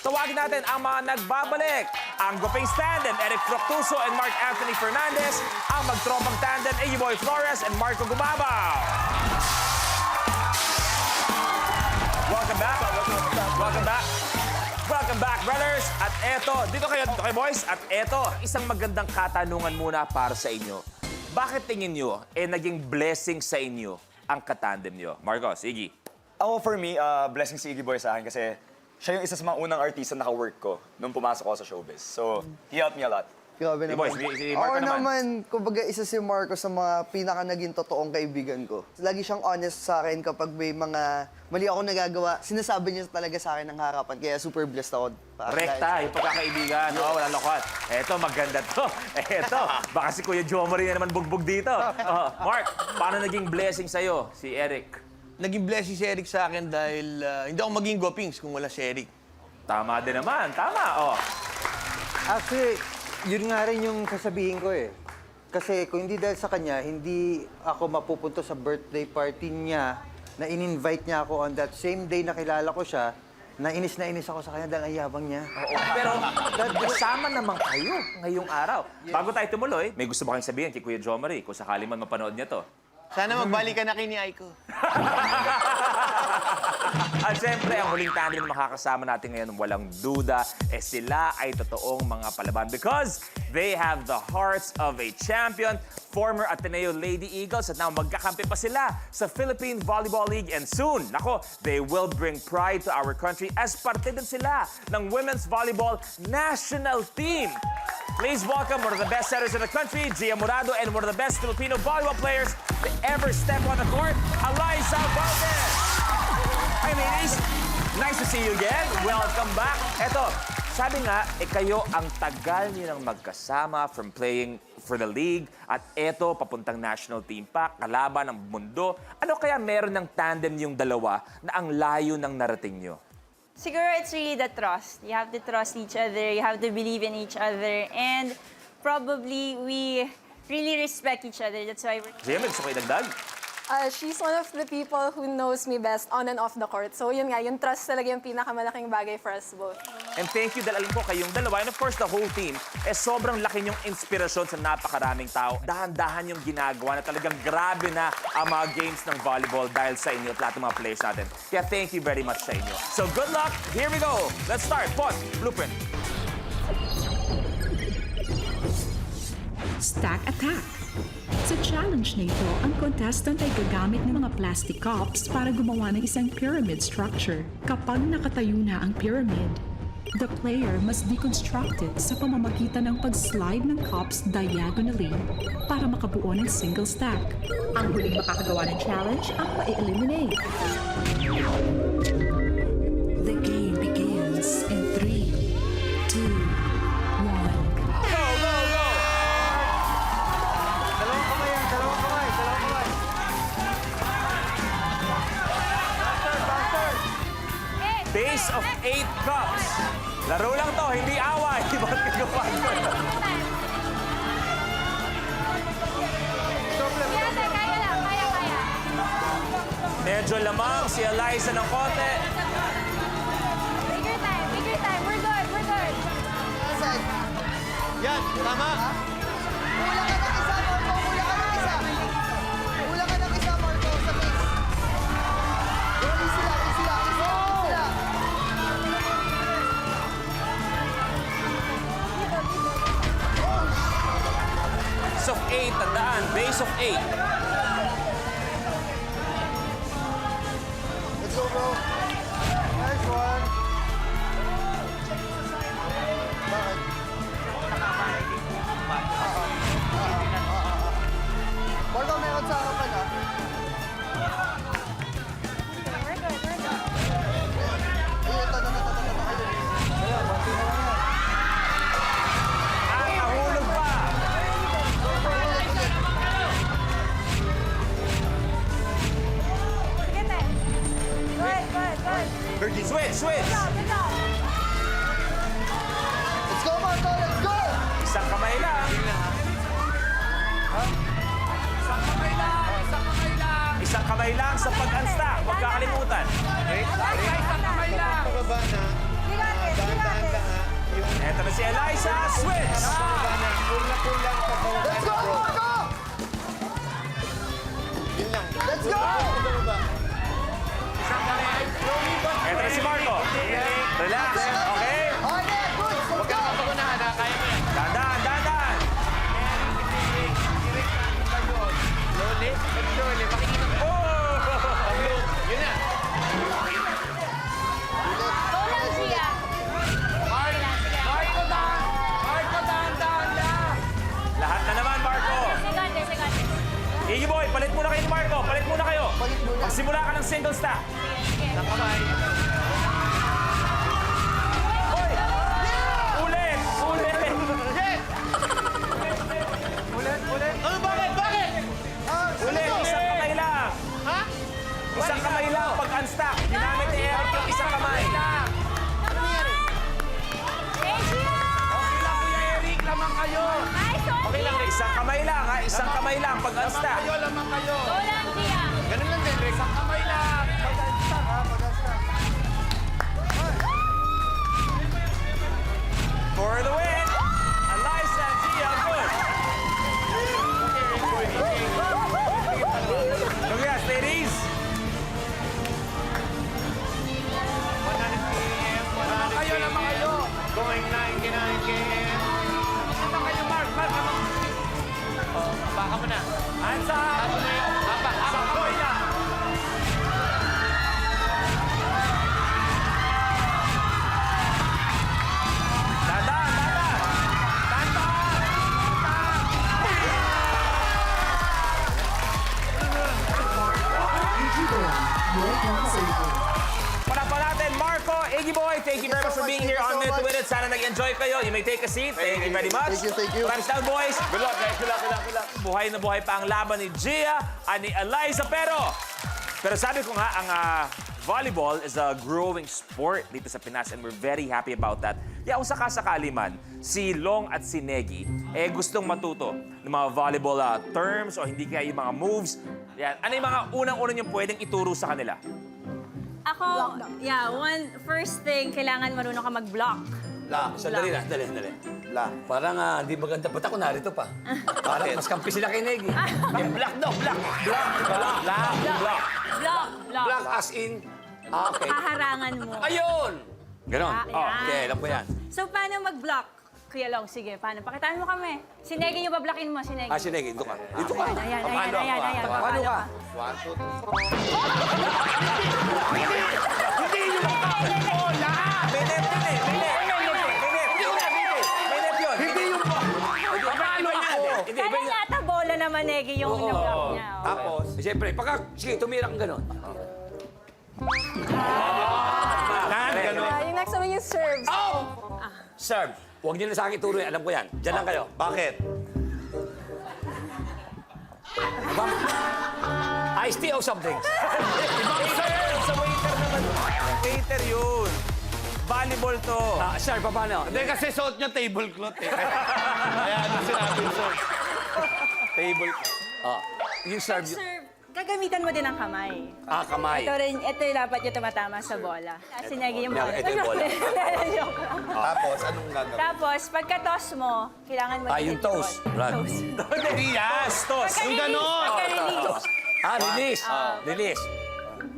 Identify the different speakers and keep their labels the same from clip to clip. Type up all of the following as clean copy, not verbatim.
Speaker 1: Tawagin natin ang mga nagbabalik. Ang Guping Tandem, Eric Fructuso and Mark Anthony Fernandez. Ang magtropang tandem, Boy Flores and Marco Gumabaw. Welcome back. Welcome back. Welcome back, brothers. At eto, dito kayo, boys. At eto, isang magandang katanungan muna para sa inyo. Bakit tingin nyo, naging blessing sa inyo ang katandem nyo? Marcos, Iggy.
Speaker 2: Ako, for me, blessing si Iggy Boy sa akin kasi siya yung isa sa mga unang artista na naka-work ko nung pumasok ako sa showbiz. So, he helped me a lot.
Speaker 3: Grabe
Speaker 1: Boys,
Speaker 3: naman.
Speaker 1: si Marco
Speaker 3: Ako
Speaker 1: naman.
Speaker 3: naman, kumbaga isa si Marco sa mga pinaka naging totoong kaibigan ko. Lagi siyang honest sa akin kapag may mga mali ako nagagawa. Sinasabi niya talaga sa akin ng harapan. Kaya super blessed ako.
Speaker 1: Rekta, yung pagkakaibigan. No, walang lokwat. Eto, maganda to. Eto, baka si Kuya Jomari na naman bugbog dito. Mark, paano naging blessing sa'yo, si Eric?
Speaker 4: Naging blessing si Eric sa akin dahil hindi ako maging Gopings kung wala si Eric.
Speaker 1: Tama din naman. Tama,
Speaker 5: Actually, yun nga rin yung sasabihin ko eh. Kasi kung hindi dahil sa kanya, hindi ako mapupunta sa birthday party niya na in-invite niya ako on that same day na kilala ko siya, na inis ako sa kanya dahil ang yabang niya.
Speaker 1: Pero kasama naman kayo ngayong araw. Bago tayo tumuloy, may gusto ba kayong sabihin kay Kuya Jomari kung sakali man mapanood niya to?
Speaker 4: Sana magbalikan na kay ni Aiko.
Speaker 1: At siyempre, ang huling tandem na makakasama natin ngayon, walang duda, sila ay totoong mga palaban because they have the hearts of a champion, former Ateneo Lady Eagles, at now magkakampi pa sila sa Philippine Volleyball League and soon, nako, they will bring pride to our country as parte din sila ng Women's Volleyball National Team. Please welcome one of the best setters in the country, Gia Murado, and one of the best Filipino volleyball players to ever step on the court, Eliza Valdez. Hi, ladies. Nice to see you again. Welcome back. Eto, sabi nga, kayo ang tagal niyo nang magkasama from playing for the league at eto, papuntang national team pa, kalaban ng mundo. Ano kaya meron ng tandem yung dalawa na ang layo ng narating nyo?
Speaker 6: Siguro it's really the trust. You have to trust each other, you have to believe in each other, and probably we really respect each other. That's why we're...
Speaker 1: Gia, may gusto kayo idagdag?
Speaker 7: She's one of the people who knows me best on and off the court. So yun nga, yung trust talaga yung pinakamalaking bagay for us both.
Speaker 1: And thank you dahil alam ko kayong dalawa and of course the whole team, sobrang laki niyong inspirasyon sa napakaraming tao. Dahan-dahan yung ginagawa na talagang grabe na ang mga games ng volleyball dahil sa inyo at lahat ng mga players natin. Kaya thank you very much sa inyo. So good luck. Here we go. Let's start. Pause. Blueprint.
Speaker 8: Stack Attack. Sa challenge na ito, ang contestant ay gagamit ng mga plastic cups para gumawa ng isang pyramid structure. Kapag nakatayo na ang pyramid, the player must deconstruct it sa pamamagitan ng pag-slide ng cups diagonally para makabuo ng single stack. Ang huling makakagawa ng challenge ang ma-eliminate. The game begins in 3, 2, 1.
Speaker 1: Base of 8 cups. Laro lang to, hindi away. Bakit kayo
Speaker 6: Kaya lang, kaya.
Speaker 1: Medyo lamang si Eliza ng konti.
Speaker 6: Bigger time. We're good.
Speaker 4: Yan, tama.
Speaker 3: Kulang ka ng isa, Marco. Kulang ka ng isa, Marco, sa base. Easy lang.
Speaker 1: Base of 8, tandaan. Base of 8.
Speaker 3: Let's go, bro. Nice one. Bakit? Marco, meron sa harapan, ha?
Speaker 6: We're good.
Speaker 3: Ayun, ito. Ayun, konti na lang yan.
Speaker 1: At nahulog pa.
Speaker 6: Sige, te. Good.
Speaker 1: Switch.
Speaker 6: Good job.
Speaker 3: Let's go, Marco. Let's go!
Speaker 1: Isang kamay lang. Isang kamay lang sa pag-unstack. Huwag kakalimutan.
Speaker 4: Pababa na.
Speaker 1: Eto na si Eliza. Switch!
Speaker 3: Let's go, Marco! Let's go!
Speaker 1: Eto na si Marco. Relax. Okay.
Speaker 3: Okay, good. Let's go!
Speaker 1: Dahan, dahan.
Speaker 6: Go lang, Gia.
Speaker 1: Lahat na naman, Marco.
Speaker 6: Second.
Speaker 1: Iggy Boy, palit muna kayo ni Marco. Palit muna kayo.
Speaker 3: Palit muna.
Speaker 1: Magsimula ka ng single stack. Hoy! Ulit! Ulit, isang kamay lang. Isang kamay lang pag unstack. Ginamit ni Eric yung isang kamay. Okay lang, isang kamay lang ha. Isang kamay lang pag unstack.
Speaker 6: Go lang, Gia.
Speaker 1: For the win, Eliza and Gia, good. Congrats, ladies.
Speaker 4: Going 99 km. Ano kayo, Mark? Baka mo na.
Speaker 1: Hands up. Isang kamay lang. Palapan natin, Marco, Iggy Boy, thank you very much for being here on Minute to Win It. Sana nag-enjoy kayo. You may take a seat. Thank you very much.
Speaker 3: Thank you.
Speaker 1: Maraming salamat, boys.
Speaker 2: Good luck, guys. Good luck.
Speaker 1: Buhay na buhay pa ang laban ni Gia at ni Eliza. Pero sabi ko nga, ang volleyball is a growing sport dito sa Pinas and we're very happy about that. Kaya kung sakasakali man, si Long at si Negi, gustong matuto ng mga volleyball terms o hindi kaya yung mga moves. Yan. Ano yung mga unang-unang yung pwedeng ituro sa kanila?
Speaker 6: Ako, first thing, kailangan marunong ka mag-block.
Speaker 9: Sandali. Parang di maganda. Ba't ako narito pa? Parang mas kampi sila kay Negi. Black daw, black.
Speaker 6: Block.
Speaker 9: Black as in... okay.
Speaker 6: Haharangan mo.
Speaker 9: Ayun! Ganon.
Speaker 6: Yan.
Speaker 9: Okay, alam ko yan.
Speaker 6: So, paano mag-block? Kuya Long, sige, paano? Pakitaan mo kami. Si Negi yung bablockin mo, si Negi.
Speaker 9: Si Negi, dito ka. Dito ka.
Speaker 6: Ayan.
Speaker 9: Paano ka?
Speaker 6: Kaya yata bola naman, Negi, yung in-block niya.
Speaker 9: Tapos, siyempre, sige, tumira kang ganon.
Speaker 7: Yung next naman yung serves.
Speaker 9: Serve. Huwag niyo na sa akin turo yan. Alam ko yan. Diyan lang kayo.
Speaker 2: Bakit?
Speaker 9: Iced tea o something.
Speaker 1: Sa waiter naman. Waiter yun. Volleyball to.
Speaker 9: Sir, paano?
Speaker 4: Hindi kasi suot niya tablecloth eh. Kaya ano sinabi yung suot?
Speaker 9: Table. Yung serve.
Speaker 6: Serve, gagamitan mo din ang kamay.
Speaker 9: Kamay.
Speaker 6: Ito yung dapat yung tumatama sa bola. Si Negi yung bola.
Speaker 9: Ito yung bola.
Speaker 6: Joke lang.
Speaker 2: Tapos, anong gagawin?
Speaker 6: Tapos, pagka-toss mo, kailangan mo din
Speaker 9: yung toast. Right.
Speaker 1: Hindi yan. Toss.
Speaker 4: Yung ganon.
Speaker 6: Pagka-release.
Speaker 9: Release. Release.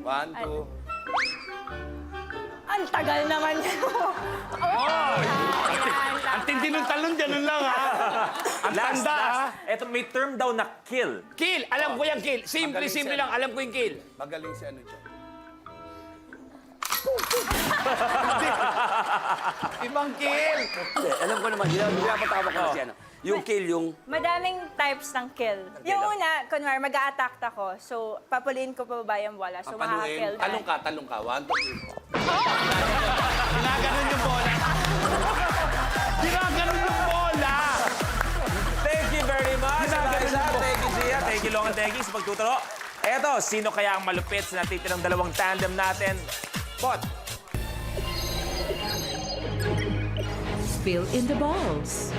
Speaker 4: 1, 2.
Speaker 6: Ang tagal naman yun.
Speaker 4: Ang tindi ng talon, ganun lang ha. Ang tanda ha.
Speaker 1: Ito may term daw na kill.
Speaker 9: Kill. Alam ko yung kill. Simple lang. Alam ko yung kill.
Speaker 4: Magaling si ano dyan. Ibang kill.
Speaker 9: Hindi, alam ko naman. Pinapatawa ko kasi ano. Yung kill, yung...
Speaker 6: Madaming types ng kill. Yung una, kunwari, mag-a-attack ako. So, papuliin ko pa ba yung bola. So, makaka-kill.
Speaker 4: Talong ka. 1, 2, 3. Ginaganon yung bola. Ginaganon yung bola.
Speaker 1: Thank you very much, Eliza. Thank you, Gia. Thank you, Long and Negi, sa pagtuturo. Eto, sino kaya ang malupit sa natitirang dalawang tandem natin? Pot.
Speaker 8: Fill in the balls.